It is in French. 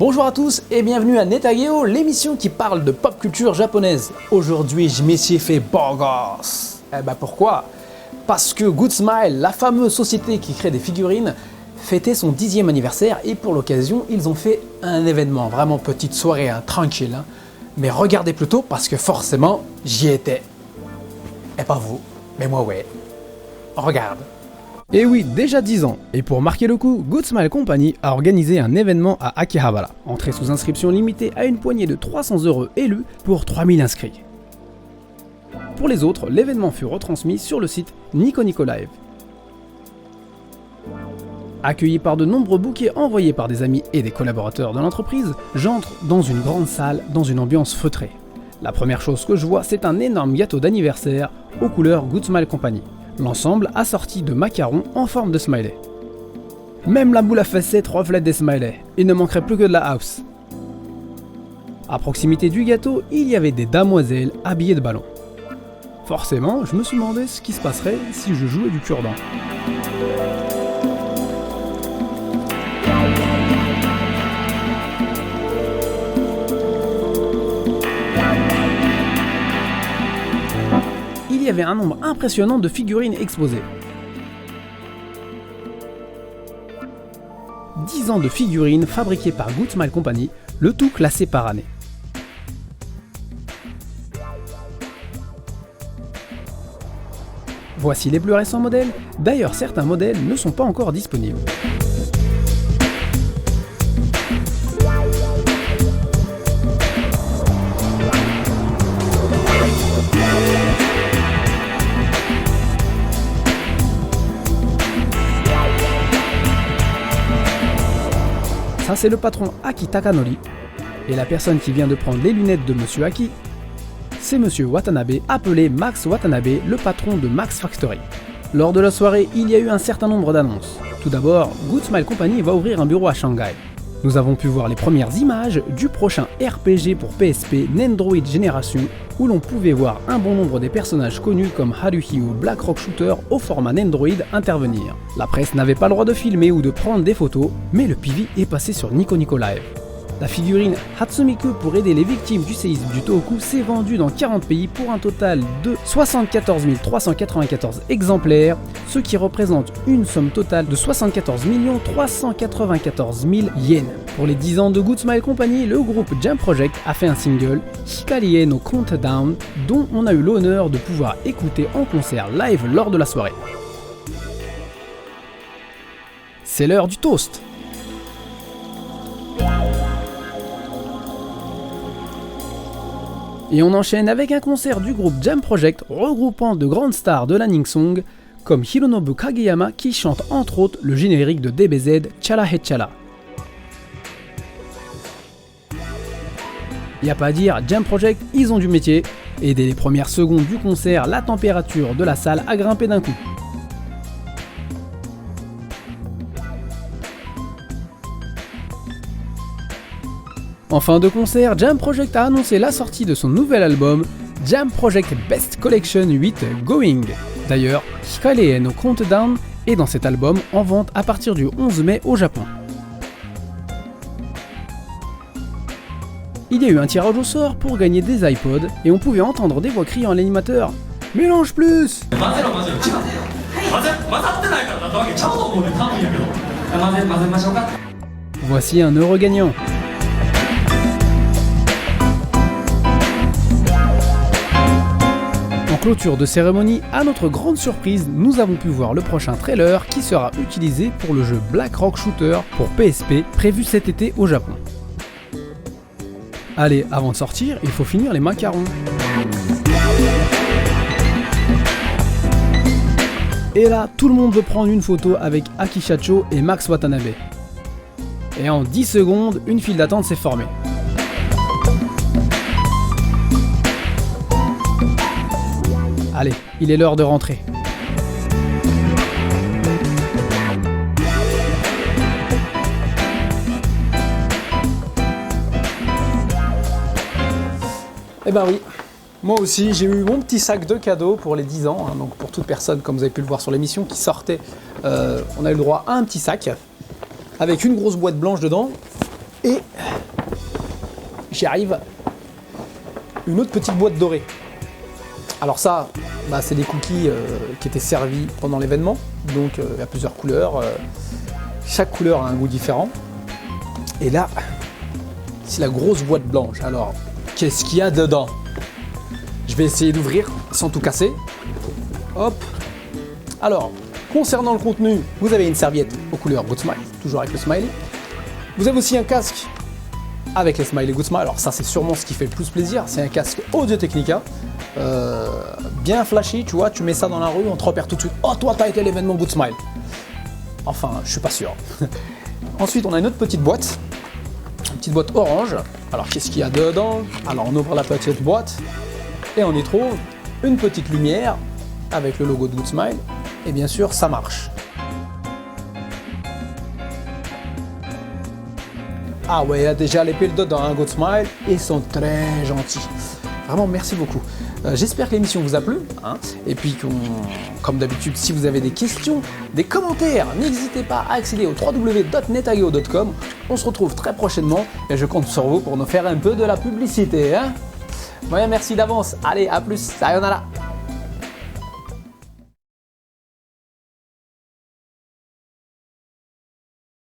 Bonjour à tous et bienvenue à Netageo, l'émission qui parle de pop culture japonaise. Aujourd'hui, je m'y suis fait beau gosse. Pourquoi ? Parce que Good Smile, la fameuse société qui crée des figurines, fêtait son 10e anniversaire et pour l'occasion, ils ont fait un événement, vraiment petite soirée, tranquille. Mais regardez plutôt parce que forcément, j'y étais. Et pas vous, mais moi ouais. Regarde. Et oui, déjà 10 ans, et pour marquer le coup, Good Smile Company a organisé un événement à Akihabara, entrée sous inscription limitée à une poignée de 300 € élus pour 3000 inscrits. Pour les autres, l'événement fut retransmis sur le site Nico Nico Live. Accueilli par de nombreux bouquets envoyés par des amis et des collaborateurs de l'entreprise, j'entre dans une grande salle dans une ambiance feutrée. La première chose que je vois, c'est un énorme gâteau d'anniversaire aux couleurs Good Smile Company. L'ensemble assorti de macarons en forme de smiley. Même la boule à facettes reflète des smileys, il ne manquerait plus que de la house. À proximité du gâteau, il y avait des damoiselles habillées de ballons. Forcément, je me suis demandé ce qui se passerait si je jouais du cure-dent. Il y avait un nombre impressionnant de figurines exposées. 10 ans de figurines fabriquées par Good Smile Company, le tout classé par année. Voici les plus récents modèles, d'ailleurs certains modèles ne sont pas encore disponibles. Ça c'est le patron Aki Takanori, et la personne qui vient de prendre les lunettes de Monsieur Aki, c'est Monsieur Watanabe, appelé Max Watanabe, le patron de Max Factory. Lors de la soirée, il y a eu un certain nombre d'annonces. Tout d'abord, Good Smile Company va ouvrir un bureau à Shanghai. Nous avons pu voir les premières images du prochain RPG pour PSP Nendoroid Generation, où l'on pouvait voir un bon nombre des personnages connus comme Haruhi ou Black Rock Shooter au format Nendoroid intervenir. La presse n'avait pas le droit de filmer ou de prendre des photos, mais le PV est passé sur Nico Nico Live. La figurine Hatsumiku pour aider les victimes du séisme du Tohoku s'est vendue dans 40 pays pour un total de 74 394 exemplaires, ce qui représente une somme totale de 74 394 000 yens. Pour les 10 ans de Good Smile Company, le groupe Jam Project a fait un single, Hikarie no Countdown, dont on a eu l'honneur de pouvoir écouter en concert live lors de la soirée. C'est l'heure du toast. Et on enchaîne avec un concert du groupe Jam Project regroupant de grandes stars de la Ning-song comme Hironobu Kageyama qui chante entre autres le générique de DBZ Chala He Chala. Y a pas à dire, Jam Project ils ont du métier et dès les premières secondes du concert, la température de la salle a grimpé d'un coup. En fin de concert, Jam Project a annoncé la sortie de son nouvel album Jam Project Best Collection 8 Going. D'ailleurs, Hikarie no Countdown est dans cet album en vente à partir du 11 mai au Japon. Il y a eu un tirage au sort pour gagner des iPods et on pouvait entendre des voix criant à l'animateur « Mélange plus !» Voici un heureux gagnant. En clôture de cérémonie, à notre grande surprise, nous avons pu voir le prochain trailer qui sera utilisé pour le jeu Black Rock Shooter pour PSP prévu cet été au Japon. Allez, avant de sortir, il faut finir les macarons. Et là, tout le monde veut prendre une photo avec Aki Shacho et Max Watanabe. Et en 10 secondes, une file d'attente s'est formée. Allez, il est l'heure de rentrer. Eh ben oui, moi aussi j'ai eu mon petit sac de cadeaux pour les 10 ans, donc pour toute personne, comme vous avez pu le voir sur l'émission, qui sortait, on a eu le droit à un petit sac avec une grosse boîte blanche dedans et j'y arrive. Une autre petite boîte dorée. Alors ça, c'est des cookies qui étaient servis pendant l'événement. Donc il y a plusieurs couleurs. Chaque couleur a un goût différent. Et là, c'est la grosse boîte blanche. Alors, qu'est-ce qu'il y a dedans? Je vais essayer d'ouvrir sans tout casser. Hop. Alors, concernant le contenu, vous avez une serviette aux couleurs Good Smile, toujours avec le smiley. Vous avez aussi un casque avec les smileys Good Smile. Alors ça, c'est sûrement ce qui fait le plus plaisir. C'est un casque Audio-Technica. Bien flashy, tu vois, tu mets ça dans la rue, on te repère tout de suite. Oh, toi, t'as été à l'événement Good Smile. Enfin, je suis pas sûr. Ensuite, on a une autre petite boîte. Une petite boîte orange. Alors, qu'est-ce qu'il y a dedans? Alors, on ouvre la petite boîte et on y trouve une petite lumière avec le logo de Good Smile. Et bien sûr, ça marche. Ah ouais, il y a déjà les piles dedans, hein, Good Smile. Ils sont très gentils. Vraiment, merci beaucoup. J'espère que l'émission vous a plu. Hein, et puis, comme d'habitude, si vous avez des questions, des commentaires, n'hésitez pas à accéder au www.netageo.com. On se retrouve très prochainement et je compte sur vous pour nous faire un peu de la publicité. Hein. Ouais, merci d'avance. Allez, à plus. Sayonara.